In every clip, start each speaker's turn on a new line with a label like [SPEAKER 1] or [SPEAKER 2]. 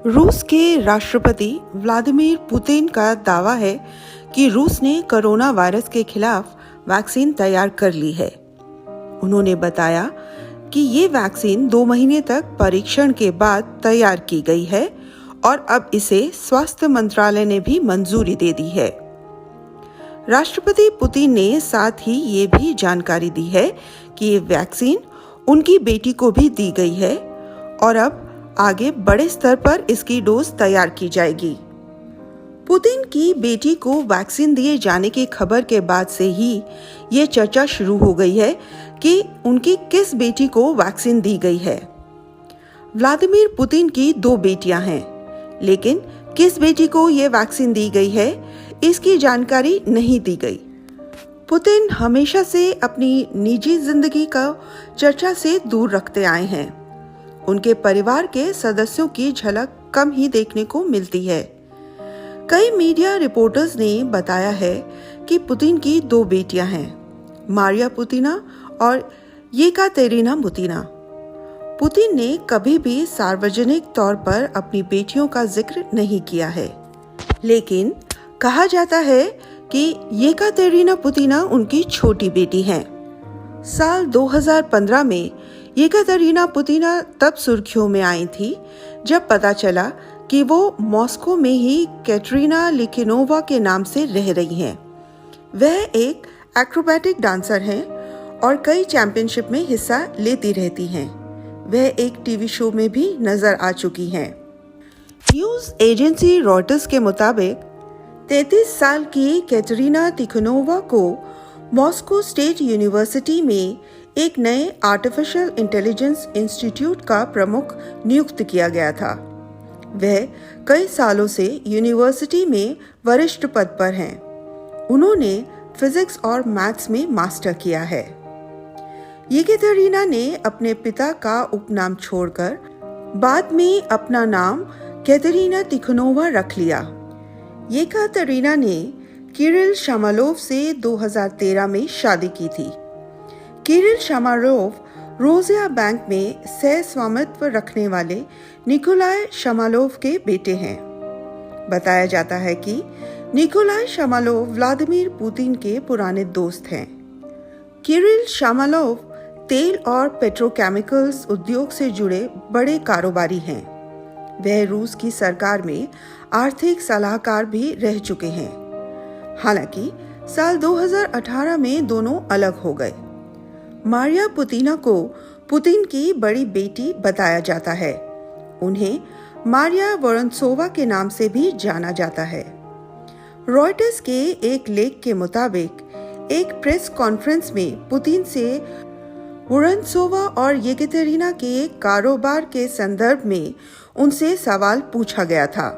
[SPEAKER 1] रूस के राष्ट्रपति व्लादिमीर पुतिन का दावा है कि रूस ने कोरोना वायरस के खिलाफ वैक्सीन तैयार कर ली है। उन्होंने बताया कि ये वैक्सीन 2 महीने तक परीक्षण के बाद तैयार की गई है और अब इसे स्वास्थ्य मंत्रालय ने भी मंजूरी दे दी है। राष्ट्रपति पुतिन ने साथ ही ये भी जानकारी दी है कि ये वैक्सीन उनकी बेटी को भी दी गई है और अब आगे बड़े स्तर पर इसकी डोज तैयार की जाएगी। पुतिन की बेटी को वैक्सीन दिए जाने की खबर के बाद से ही ये चर्चा शुरू हो गई है कि उनकी किस बेटी को वैक्सीन दी गई है। व्लादिमीर पुतिन की 2 बेटियां हैं, लेकिन किस बेटी को ये वैक्सीन दी गई है, इसकी जानकारी नहीं दी गई। पुतिन हमेशा से अपनी निजी जिंदगी को चर्चा से दूर रखते आए हैं। उनके परिवार के सदस्यों की झलक कम ही देखने को मिलती है। कई मीडिया रिपोर्टर्स ने बताया है कि पुतिन की 2 बेटियां हैं, मारिया पुतिना और येकातेरिना पुतिना। पुतिन ने कभी भी सार्वजनिक तौर पर अपनी बेटियों का जिक्र नहीं किया है, लेकिन कहा जाता है कि येकातेरिना पुतिना उनकी छोटी बेटी हैं। साल 2015 में येकातेरिना पुतिना तब सुर्खियों में आई थी जब पता चला कि वो मॉस्को में ही कैटरीना लिखिनोवा के नाम से रह रही हैं। वह एक एक्रोबैटिक डांसर हैं और कई चैंपियनशिप में हिस्सा लेती रहती हैं। वह एक टीवी शो में भी नजर आ चुकी हैं। न्यूज एजेंसी रॉयटर्स के मुताबिक 33 साल की कैटरीना लिखिनोवा को मॉस्को स्टेट यूनिवर्सिटी में एक नए आर्टिफिशियल इंटेलिजेंस इंस्टीट्यूट का प्रमुख नियुक्त किया गया था। वह कई सालों से यूनिवर्सिटी में वरिष्ठ पद पर हैं। उन्होंने फिजिक्स और मैथ्स में मास्टर किया है। येकातेरिना ने अपने पिता का उपनाम छोड़कर बाद में अपना नाम कैटरीना तिखोनोवा रख लिया। येकातेरिना ने किरिल शामालोव से 2013 में शादी की थी। किरिल शामालोव रोजिया बैंक में सह स्वामित्व रखने वाले निकोलाई शामालोव के बेटे हैं। बताया जाता है कि निकोलाई शामालोव व्लादिमीर पुतिन के पुराने दोस्त हैं। किरिल शामालोव तेल और पेट्रोकेमिकल्स उद्योग से जुड़े बड़े कारोबारी हैं। वह रूस की सरकार में आर्थिक सलाहकार भी रह चुके हैं। हालांकि साल 2018 में दोनों अलग हो गए। मारिया पुतिना को पुतिन की बड़ी बेटी बताया जाता है। उन्हें मारिया वोरोनत्सोवा के नाम से भी जाना जाता है। रॉयटर्स के एक लेख के मुताबिक एक प्रेस कॉन्फ्रेंस में पुतिन से वोरोनत्सोवा और येकातेरिना के कारोबार के संदर्भ में उनसे सवाल पूछा गया था।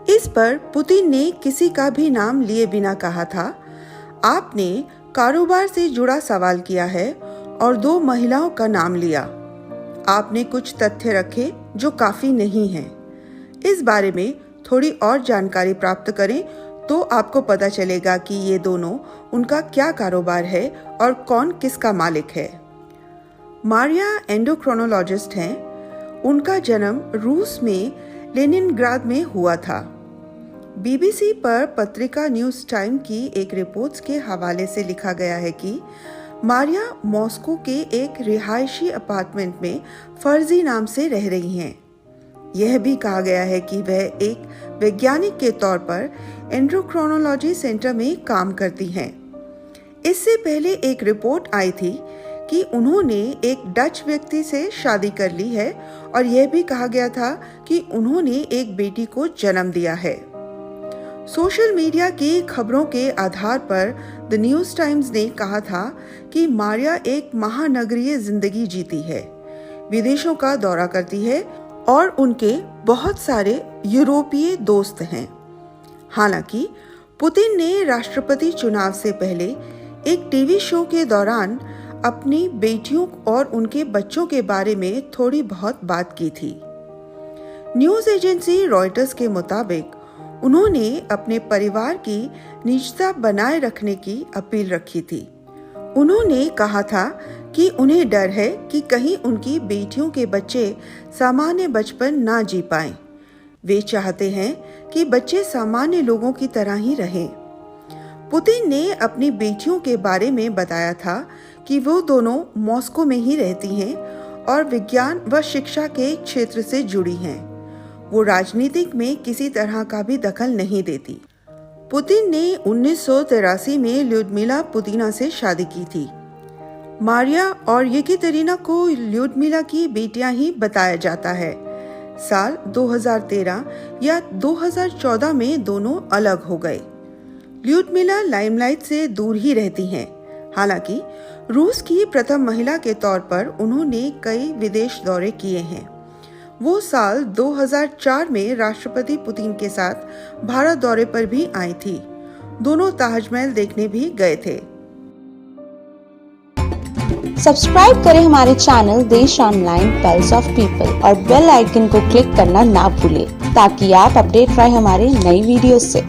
[SPEAKER 1] इस पर पुतिन ने किसी का भी नाम लिए बिना कहा था, आपने कारोबार से जुड़ा सवाल किया है और 2 महिलाओं का नाम लिया। आपने कुछ तथ्य रखे जो काफी नहीं हैं। इस बारे में थोड़ी और जानकारी प्राप्त करें तो आपको पता चलेगा कि ये दोनों उनका क्या कारोबार है और कौन किसका मालिक है। मारिया एंडोक्रोनोलॉजिस्ट हैं। उनका जन्म रूस में लेनिनग्राद में हुआ था। बीबीसी पर पत्रिका न्यूज टाइम की एक रिपोर्ट के हवाले से लिखा गया है कि मारिया मॉस्को के एक रिहायशी अपार्टमेंट में फर्जी नाम से रह रही हैं। यह भी कहा गया है कि वह एक वैज्ञानिक के तौर पर एंडोक्रोनोलॉजी सेंटर में काम करती हैं। इससे पहले एक रिपोर्ट आई थी कि उन्होंने एक डच व्यक्ति से शादी कर ली है और यह भी कहा गया था कि उन्होंने एक बेटी को जन्म दिया है। सोशल मीडिया की खबरों के आधार पर द न्यूज टाइम्स ने कहा था कि मारिया एक महानगरीय जिंदगी जीती है, विदेशों का दौरा करती है और उनके बहुत सारे यूरोपीय दोस्त हैं। हालांकि पुतिन ने राष्ट्रपति चुनाव से पहले एक टीवी शो के दौरान अपनी बेटियों और उनके बच्चों के बारे में थोड़ी बहुत बात की थी। न्यूज एजेंसी रॉयटर्स के मुताबिक उन्होंने अपने परिवार की निजता बनाए रखने की अपील रखी थी। उन्होंने कहा था कि उन्हें डर है कि कहीं उनकी बेटियों के बच्चे सामान्य बचपन ना जी पाएं। वे चाहते हैं कि बच्चे सामान्य लोगों की तरह ही रहें। पुतिन ने अपनी बेटियों के बारे में बताया था कि वो दोनों मॉस्को में ही रहती हैं और विज्ञान व शिक्षा के क्षेत्र से जुड़ी हैं। वो राजनीतिक में किसी तरह का भी दखल नहीं देती। पुतिन ने 1983 में ल्यूडमिला पुतिना से शादी की थी। मारिया और येकाटेरिना को ल्यूडमिला की बेटियां ही बताया जाता है। साल 2013 या 2014 में दोनों अलग हो गए। ल्यूडमिला लाइमलाइट से दूर ही रहती हैं। हालांकि रूस की प्रथम महिला के तौर पर उन्होंने कई विदेश दौरे किए हैं। वो साल 2004 में राष्ट्रपति पुतिन के साथ भारत दौरे पर भी आई थी। दोनों ताजमहल देखने भी गए थे।
[SPEAKER 2] सब्सक्राइब करें हमारे चैनल देश ऑनलाइन पल्स ऑफ पीपल और बेल आइकन को क्लिक करना ना भूलें ताकि आप अपडेट रहे हमारे नई वीडियो से।